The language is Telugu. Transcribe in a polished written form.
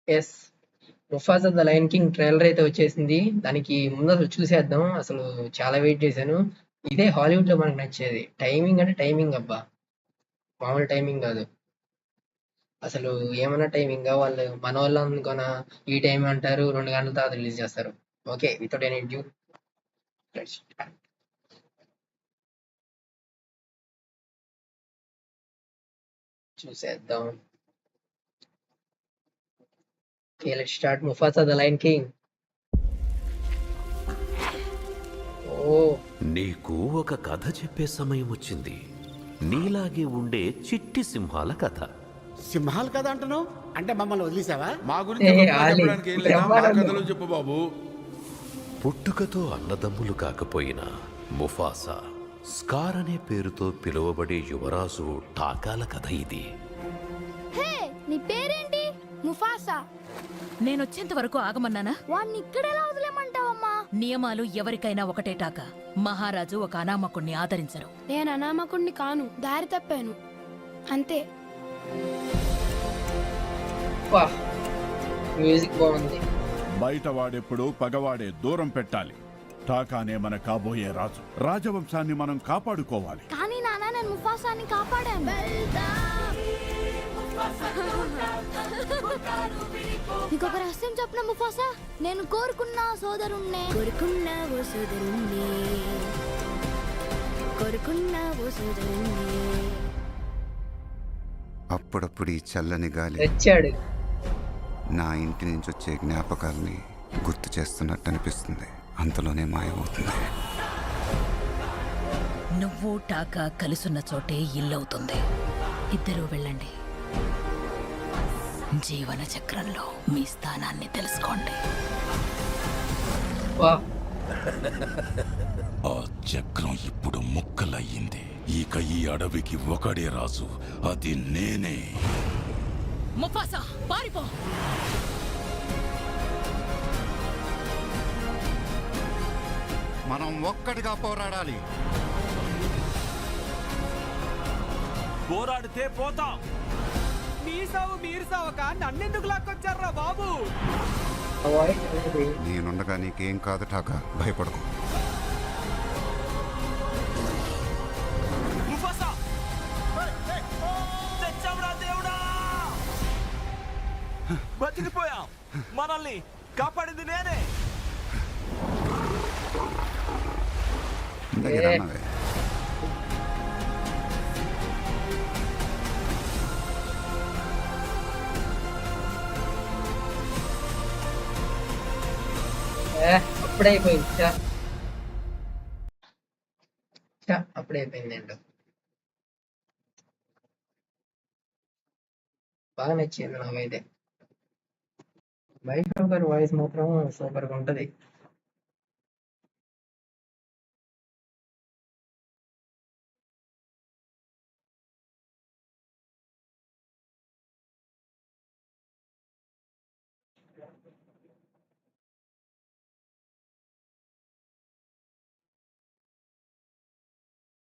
Yes. 'Mufasa the lion king' trailer అయితే వచ్చేసింది. దానికి ముందు అసలు చూసేద్దాం. అసలు చాలా వెయిట్ చేశాను. ఇదే హాలీవుడ్ లో మనకు నచ్చేది. టైమింగ్ అంటే టైమింగ్ అబ్బా! మామూలు టైమింగ్ కాదు. అసలు ఏమన్నా టైమింగ్ వాళ్ళు మనోళ్ళు అనుకోన ఈ టైం అంటారు, 2 గంటల తర్వాత రిలీజ్ చేస్తారు. ఓకే, వితౌట్ ఎనీ డ్యూ చూసేద్దాం. Okay, let's start 'Mufasa the lion King'. ఓ నీకు ఒక కథ చెప్పే సమయం వచ్చింది. నీలాగే ఉండే చిట్టి సింహాల కథ. సింహాలు కదా అంటున్నావు అంటే మమ్మల్ని వదిలేసావా? మా గురించి గొప్పగా ఆలి, చెప్పడానికి ఏం లేదా? మా బ్రహ్మానందం. కథలో చెప్పు బాబు. పుట్టుకతో అన్నదమ్ములు కాకపోయినా ముఫాసా, స్కార్ అనే పేరుతో పిలువబడే యువరాజు టాకాల కథ ఇది. హే, నీ పేరేంటి? ముఫాసా. నేనొచ్చేంత వరకు ఆగమన్నానా? వాణ్ణి ఇక్కడెలా వదిలేమంటావమ్మా? నియమాలు ఎవరికైనా ఒకటే టాక. మహారాజు ఒక అనామకుణ్ణి ఆదరించరు. నేను అనామకుణ్ణి కాను, దారి తప్పాను అంతే. వా, మ్యూజిక్ బాగుంది. బయట వాడెప్పుడు పగవాడే దూరం పెట్టాలి. టాకానే మన కాబోయే రాజు. రాజవంశాన్ని మనం కాపాడుకోవాలి. కానీ నాన్న, నేను ముఫాసాని కాపాడాను. నీకొక రహస్యం చెప్పిన ముఫాసా, నేను కోరుకున్న సోదరుణ్ణే. అప్పుడప్పుడు ఈ చల్లని గాలి వచ్చాడు. నా ఇంటి నుంచి వచ్చే జ్ఞాపకాల్ని గుర్తు చేస్తున్నట్టు అనిపిస్తుంది. అంతలోనే మాయమవుతుంది. నువ్వు టాకా కలుసున్న చోటే ఇల్లవుతుంది. ఇద్దరూ వెళ్ళండి. జీవన చక్రంలో మీ స్థానాన్ని తెలుసుకోండి. వా, ఆ చక్రం ఇప్పుడు ముక్కలయ్యింది. ఇక ఈ అడవికి ఒకడే రాజు, అది నేనే. ముఫాసా, పారిపో! మనం ఒక్కటిగా పోరాడాలి. పోరాడితే పోతాం. మీ సావు మీరు సావక నన్నెందుకు లాక్కొచ్చారా బాబు? ఆ వాయిస్ అనేది నేనుండగా నీకేం కాదు టాకా, భయపడకు. ముఫాసా! తెచ్చావురా దేవుడా! బతికిపోయాం. మనల్ని కాపాడింది నేనే. ఇందాకే రమ్మవే. అప్పుడే అయిపోయింది. అప్పుడే అయిపోయింది అండి. బాగా నచ్చింది నాకైతే. వైష్ణవ్ గారి వాయిస్ మాత్రం సూపర్ గా ఉంటది.